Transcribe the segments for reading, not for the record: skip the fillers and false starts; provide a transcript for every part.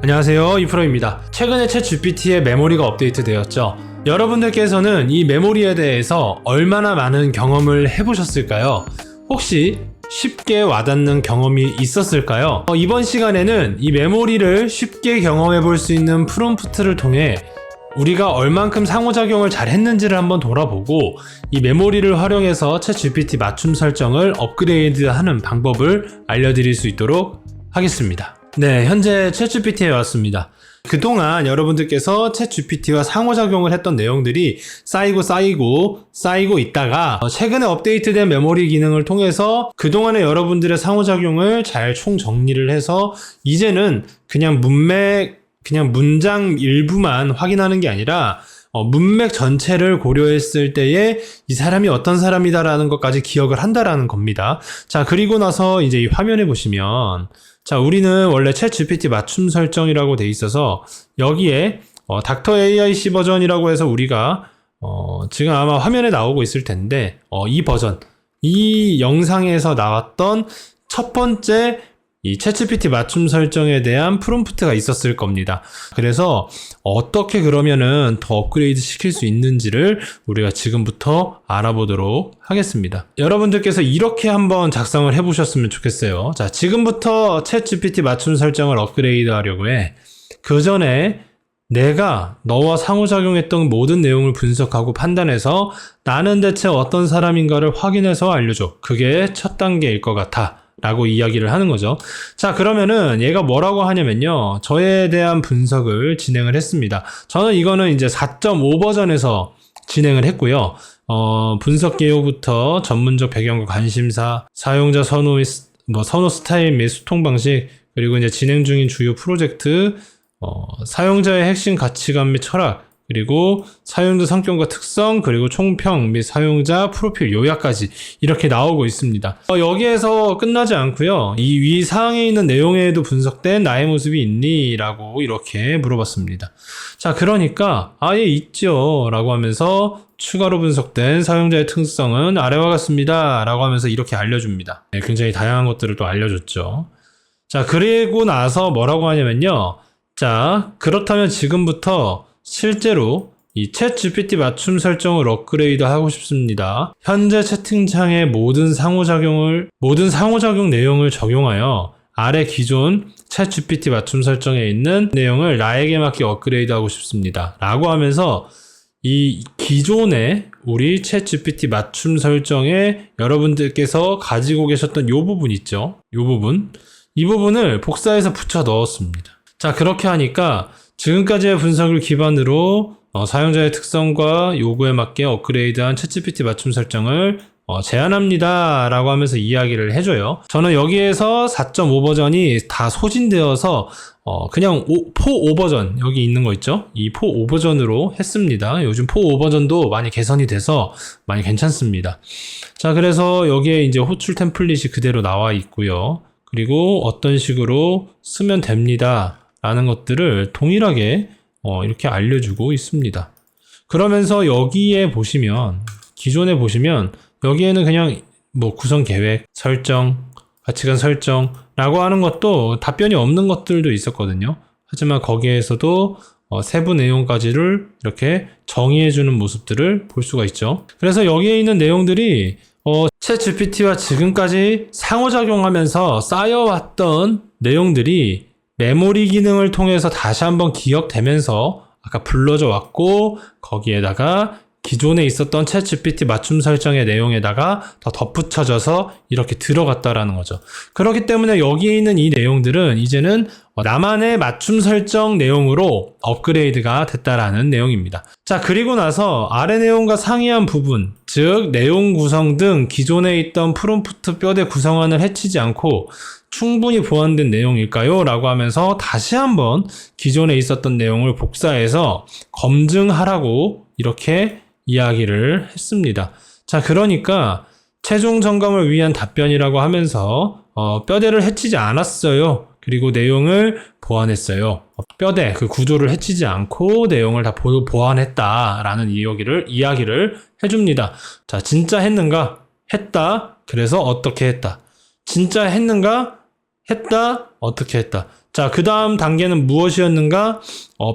안녕하세요, 이프로입니다. 최근에 챗GPT의 메모리가 업데이트 되었죠. 여러분들께서는 이 메모리에 대해서 얼마나 많은 경험을 해보셨을까요? 혹시 쉽게 와닿는 경험이 있었을까요? 이번 시간에는 이 메모리를 쉽게 경험해 볼 수 있는 프롬프트를 통해 우리가 얼만큼 상호작용을 잘 했는지를 한번 돌아보고 이 메모리를 활용해서 챗GPT 맞춤 설정을 업그레이드하는 방법을 알려드릴 수 있도록 하겠습니다. 네, 현재 챗GPT에 왔습니다. 그동안 여러분들께서 챗GPT와 상호작용을 했던 내용들이 쌓이고 있다가 최근에 업데이트된 메모리 기능을 통해서 그동안의 여러분들의 상호작용을 잘 총정리를 해서 이제는 그냥 문장 일부만 확인하는 게 아니라 문맥 전체를 고려했을 때에 이 사람이 어떤 사람이다라는 것까지 기억을 한다라는 겁니다. 자, 그리고 나서 이제 이 화면에 보시면 자, 우리는 원래 챗GPT 맞춤 설정이라고 돼 있어서 여기에 닥터 AIC 버전이라고 해서 우리가 지금 아마 화면에 나오고 있을 텐데 이 버전, 이 영상에서 나왔던 첫 번째 이 챗GPT 맞춤 설정에 대한 프롬프트가 있었을 겁니다. 그래서 어떻게 그러면은 더 업그레이드 시킬 수 있는지를 우리가 지금부터 알아보도록 하겠습니다. 여러분들께서 이렇게 한번 작성을 해보셨으면 좋겠어요. 자, 지금부터 챗GPT 맞춤 설정을 업그레이드 하려고 해. 그 전에 내가 너와 상호작용했던 모든 내용을 분석하고 판단해서 나는 대체 어떤 사람인가를 확인해서 알려줘. 그게 첫 단계일 것 같아. 라고 이야기를 하는 거죠. 자, 그러면은 얘가 뭐라고 하냐면요. 저에 대한 분석을 진행을 했습니다. 저는 이거는 이제 4.5 버전에서 진행을 했고요. 분석 개요부터 전문적 배경과 관심사, 사용자 선호 스타일 및 소통 방식, 그리고 이제 진행 중인 주요 프로젝트, 사용자의 핵심 가치관 및 철학, 그리고 사용자 성격과 특성, 그리고 총평 및 사용자 프로필 요약까지 이렇게 나오고 있습니다. 여기에서 끝나지 않고요. 이 위 사항에 있는 내용에도 분석된 나의 모습이 있니? 라고 이렇게 물어봤습니다. 자, 그러니까 아예 있죠 라고 하면서 추가로 분석된 사용자의 특성은 아래와 같습니다 라고 하면서 이렇게 알려줍니다. 네, 굉장히 다양한 것들을 또 알려줬죠. 자, 그리고 나서 뭐라고 하냐면요. 자, 그렇다면 지금부터 실제로 이 챗GPT 맞춤 설정을 업그레이드 하고 싶습니다. 현재 채팅창의 모든 상호작용 내용을 적용하여 아래 기존 챗GPT 맞춤 설정에 있는 내용을 나에게 맞게 업그레이드 하고 싶습니다. 라고 하면서 이 기존의 우리 챗GPT 맞춤 설정에 여러분들께서 가지고 계셨던 이 부분 있죠? 이 부분을 복사해서 붙여 넣었습니다. 자, 그렇게 하니까 지금까지의 분석을 기반으로 사용자의 특성과 요구에 맞게 업그레이드한 챗GPT 맞춤 설정을 제안합니다 라고 하면서 이야기를 해줘요. 저는 여기에서 4.5 버전이 다 소진되어서 그냥 4.5 버전 여기 있는 거 있죠? 이 4.5 버전으로 했습니다. 요즘 4.5 버전도 많이 개선이 돼서 많이 괜찮습니다. 자, 그래서 여기에 이제 호출 템플릿이 그대로 나와 있고요. 그리고 어떤 식으로 쓰면 됩니다 라는 것들을 동일하게 이렇게 알려주고 있습니다. 그러면서 여기에 보시면 기존에 보시면 여기에는 그냥 구성 계획, 설정, 가치관 설정 라고 하는 것도 답변이 없는 것들도 있었거든요. 하지만 거기에서도 세부 내용까지를 이렇게 정의해주는 모습들을 볼 수가 있죠. 그래서 여기에 있는 내용들이 챗GPT와 지금까지 상호작용하면서 쌓여왔던 내용들이 메모리 기능을 통해서 다시 한번 기억되면서 아까 불러져 왔고 거기에다가 기존에 있었던 챗GPT 맞춤 설정의 내용에다가 더 덧붙여져서 이렇게 들어갔다라는 거죠. 그렇기 때문에 여기에 있는 이 내용들은 이제는 나만의 맞춤 설정 내용으로 업그레이드가 됐다라는 내용입니다. 자, 그리고 나서 아래 내용과 상이한 부분, 즉 내용 구성 등 기존에 있던 프롬프트 뼈대 구성안을 해치지 않고 충분히 보완된 내용일까요? 라고 하면서 다시 한번 기존에 있었던 내용을 복사해서 검증하라고 이렇게 이야기를 했습니다. 자, 그러니까 최종 점검을 위한 답변이라고 하면서 뼈대를 해치지 않았어요. 그리고 내용을 보완했어요. 뼈대, 그 구조를 해치지 않고 내용을 다 보완했다라는 이야기를 해줍니다. 자, 진짜 했는가? 했다. 그래서 어떻게 했다. 진짜 했는가? 했다. 어떻게 했다. 자, 자, 그 다음 단계는 무엇이었는가?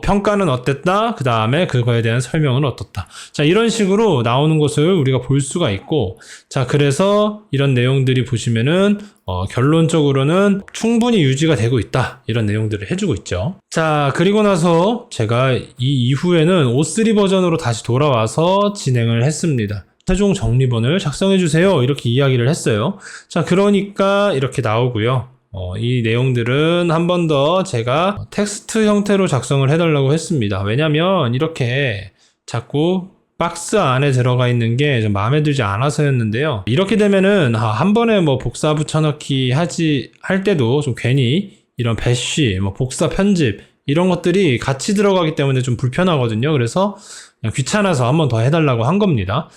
평가는 어땠다? 그 다음에 그거에 대한 설명은 어떻다? 자, 이런 식으로 나오는 것을 우리가 볼 수가 있고, 자, 그래서 이런 내용들이 보시면은, 결론적으로는 충분히 유지가 되고 있다. 이런 내용들을 해주고 있죠. 자, 그리고 나서 제가 이 이후에는 O3 버전으로 다시 돌아와서 진행을 했습니다. 최종 정리본을 작성해주세요. 이렇게 이야기를 했어요. 자, 그러니까 이렇게 나오고요. 이 내용들은 한 번 더 제가 텍스트 형태로 작성을 해달라고 했습니다. 왜냐면 이렇게 자꾸 박스 안에 들어가 있는 게 좀 마음에 들지 않아서였는데요. 이렇게 되면은 한 번에 뭐 복사 붙여넣기 할 때도 좀 괜히 이런 배쉬, 뭐 복사 편집 이런 것들이 같이 들어가기 때문에 좀 불편하거든요. 그래서 그냥 귀찮아서 한 번 더 해달라고 한 겁니다.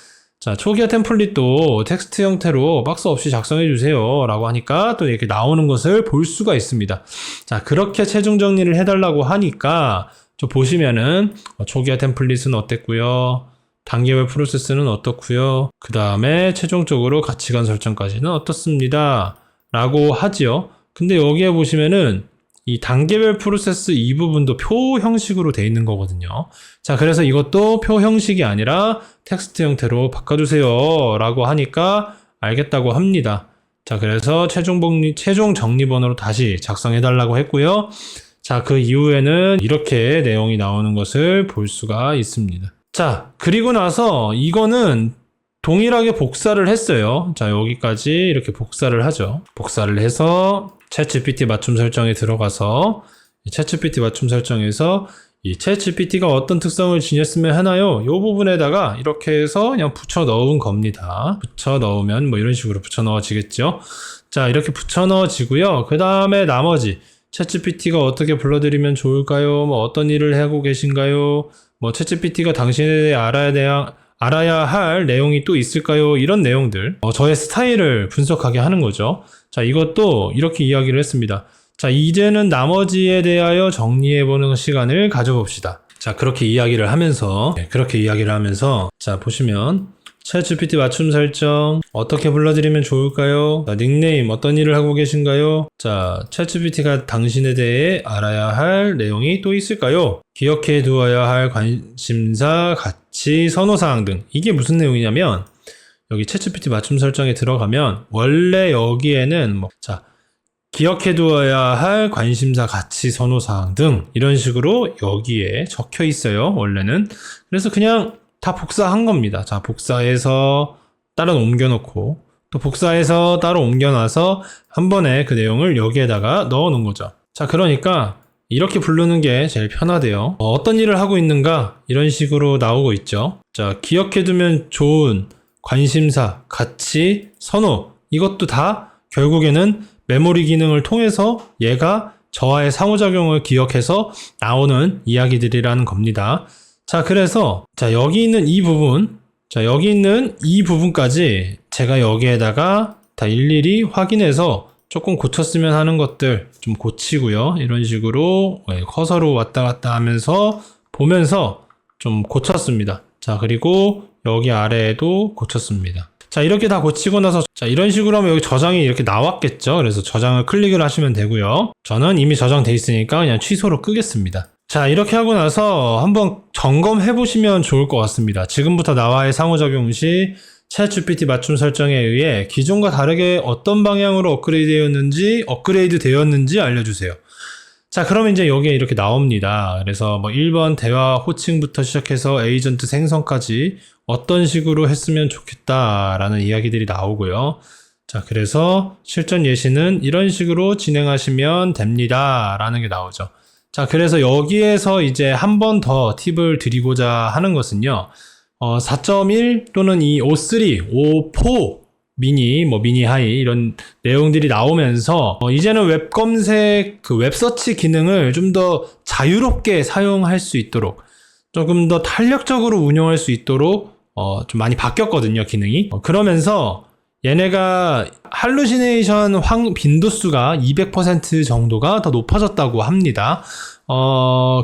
자, 초기화 템플릿도 텍스트 형태로 박스 없이 작성해주세요 라고 하니까 또 이렇게 나오는 것을 볼 수가 있습니다. 자, 그렇게 최종 정리를 해달라고 하니까 좀 보시면은 초기화 템플릿은 어땠고요, 단계별 프로세스는 어떻고요, 그 다음에 최종적으로 가치관 설정까지는 어떻습니다 라고 하지요. 근데 여기에 보시면은 이 단계별 프로세스 이 부분도 표 형식으로 돼 있는 거거든요. 자, 그래서 이것도 표 형식이 아니라 텍스트 형태로 바꿔주세요 라고 하니까 알겠다고 합니다. 자, 그래서 최종 정리본으로 다시 작성해 달라고 했고요. 자, 그 이후에는 이렇게 내용이 나오는 것을 볼 수가 있습니다. 자, 그리고 나서 이거는 동일하게 복사를 했어요. 자, 여기까지 이렇게 복사를 하죠. 복사를 해서 챗GPT 맞춤 설정에 들어가서 챗GPT 맞춤 설정에서 이 챗GPT가 어떤 특성을 지녔으면 하나요? 이 부분에다가 이렇게 해서 그냥 붙여 넣은 겁니다. 붙여 넣으면 뭐 이런 식으로 붙여 넣어지겠죠. 자, 이렇게 붙여 넣어지고요. 그 다음에 나머지 챗GPT가 어떻게 불러드리면 좋을까요? 뭐 어떤 일을 하고 계신가요? 뭐 챗GPT가 당신에 대해 알아야 할 내용이 또 있을까요? 이런 내용들, 저의 스타일을 분석하게 하는 거죠. 자, 이것도 이렇게 이야기를 했습니다. 자, 이제는 나머지에 대하여 정리해보는 시간을 가져봅시다. 자, 그렇게 이야기를 하면서 자, 보시면 챗GPT 맞춤 설정 어떻게 불러드리면 좋을까요? 자, 닉네임 어떤 일을 하고 계신가요? 자, 챗GPT가 당신에 대해 알아야 할 내용이 또 있을까요? 기억해 두어야 할 관심사, 가치, 선호사항 등. 이게 무슨 내용이냐면 여기 챗GPT 맞춤 설정에 들어가면 원래 여기에는 자, 기억해 두어야 할 관심사, 가치, 선호사항 등 이런 식으로 여기에 적혀 있어요. 원래는. 그래서 그냥 다 복사한 겁니다. 자, 복사해서 따로 옮겨놓고 또 복사해서 따로 옮겨놔서 한 번에 그 내용을 여기에다가 넣어놓은 거죠. 자, 그러니까 이렇게 부르는 게 제일 편하대요. 어떤 일을 하고 있는가 이런 식으로 나오고 있죠. 자, 기억해두면 좋은 관심사, 가치, 선호 이것도 다 결국에는 메모리 기능을 통해서 얘가 저와의 상호작용을 기억해서 나오는 이야기들이라는 겁니다. 자, 그래서 여기 있는 이 부분까지 제가 여기에다가 다 일일이 확인해서 조금 고쳤으면 하는 것들 좀 고치고요. 이런 식으로 커서로 왔다 갔다 하면서 보면서 좀 고쳤습니다. 자, 그리고 여기 아래에도 고쳤습니다. 자, 이렇게 다 고치고 나서 자, 이런 식으로 하면 여기 저장이 이렇게 나왔겠죠. 그래서 저장을 클릭을 하시면 되고요. 저는 이미 저장돼 있으니까 그냥 취소로 끄겠습니다. 자, 이렇게 하고 나서 한번 점검해 보시면 좋을 것 같습니다. 지금부터 나와의 상호작용 시 챗GPT 맞춤 설정에 의해 기존과 다르게 어떤 방향으로 업그레이드 되었는지 알려주세요. 자, 그러면 이제 여기에 이렇게 나옵니다. 그래서 1번 대화 호칭부터 시작해서 에이전트 생성까지 어떤 식으로 했으면 좋겠다라는 이야기들이 나오고요. 자, 그래서 실전 예시는 이런 식으로 진행하시면 됩니다 라는 게 나오죠. 자, 그래서 여기에서 이제 한 번 더 팁을 드리고자 하는 것은요. 4.1 또는 이 O3, O4 미니, 미니 하이 이런 내용들이 나오면서 이제는 웹 검색, 웹 서치 기능을 좀 더 자유롭게 사용할 수 있도록 조금 더 탄력적으로 운영할 수 있도록 좀 많이 바뀌었거든요, 기능이. 그러면서 얘네가 할루시네이션 빈도수가 200% 정도가 더 높아졌다고 합니다.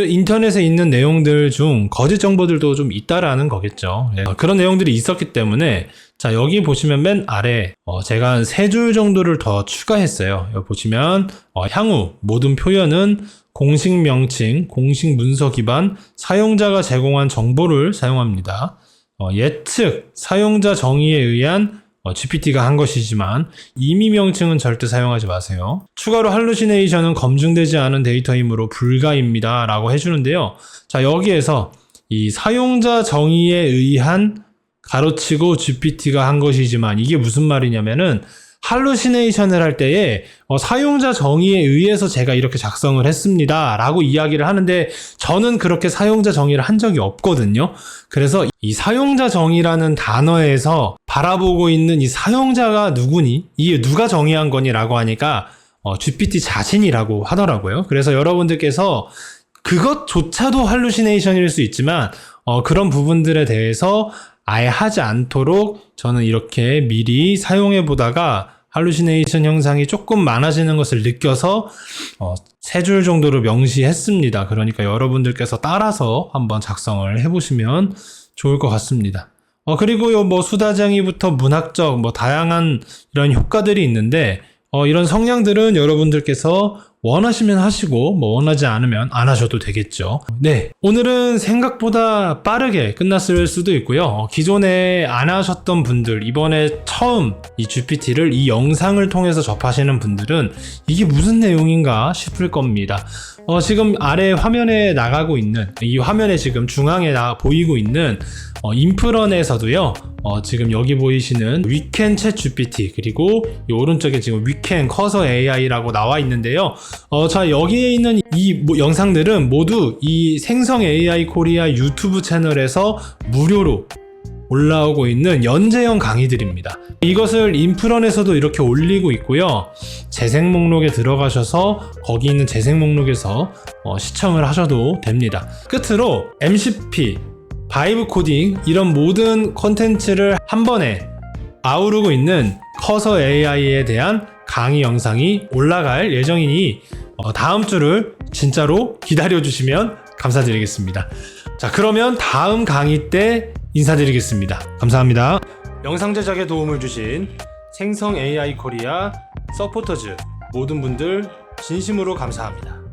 인터넷에 있는 내용들 중 거짓 정보들도 좀 있다라는 거겠죠. 그런 내용들이 있었기 때문에 자, 여기 보시면 맨 아래 제가 한 3줄 정도를 더 추가했어요. 여기 보시면 향후 모든 표현은 공식 명칭, 공식 문서 기반 사용자가 제공한 정보를 사용합니다. 예측, 사용자 정의에 의한 GPT가 한 것이지만 임의 명칭은 절대 사용하지 마세요. 추가로 할루시네이션은 검증되지 않은 데이터이므로 불가입니다 라고 해주는데요. 자, 여기에서 이 사용자 정의에 의한 가로치고 GPT가 한 것이지만 이게 무슨 말이냐면은 할루시네이션을 할 때에 사용자 정의에 의해서 제가 이렇게 작성을 했습니다 라고 이야기를 하는데 저는 그렇게 사용자 정의를 한 적이 없거든요. 그래서 이 사용자 정의라는 단어에서 바라보고 있는 이 사용자가 누구니? 이게 누가 정의한 거니? 라고 하니까 GPT 자신이라고 하더라고요. 그래서 여러분들께서 그것조차도 할루시네이션일 수 있지만 그런 부분들에 대해서 아예 하지 않도록 저는 이렇게 미리 사용해 보다가 할루시네이션 현상이 조금 많아지는 것을 느껴서 3줄 정도로 명시했습니다. 그러니까 여러분들께서 따라서 한번 작성을 해보시면 좋을 것 같습니다. 그리고요, 수다쟁이부터 문학적, 다양한 이런 효과들이 있는데, 이런 성향들은 여러분들께서 원하시면 하시고 원하지 않으면 안 하셔도 되겠죠. 네, 오늘은 생각보다 빠르게 끝났을 수도 있고요. 기존에 안 하셨던 분들, 이번에 처음 이 GPT를 이 영상을 통해서 접하시는 분들은 이게 무슨 내용인가 싶을 겁니다. 지금 아래 화면에 나가고 있는, 이 화면에 지금 중앙에 보이고 있는 인프런에서도요, 지금 여기 보이시는 위켄 챗 GPT, 그리고 이 오른쪽에 지금 위켄 커서 AI라고 나와 있는데요. 자, 여기에 있는 이 영상들은 모두 이 생성 AI 코리아 유튜브 채널에서 무료로 올라오고 있는 연재형 강의들입니다. 이것을 인프런에서도 이렇게 올리고 있고요. 재생 목록에 들어가셔서 거기 있는 재생 목록에서 시청을 하셔도 됩니다. 끝으로 MCP, 바이브 코딩 이런 모든 콘텐츠를 한 번에 아우르고 있는 커서 AI에 대한 강의 영상이 올라갈 예정이니 다음 주를 진짜로 기다려주시면 감사드리겠습니다. 자, 그러면 다음 강의 때 인사드리겠습니다. 감사합니다. 영상 제작에 도움을 주신 생성 AI 코리아 서포터즈 모든 분들 진심으로 감사합니다.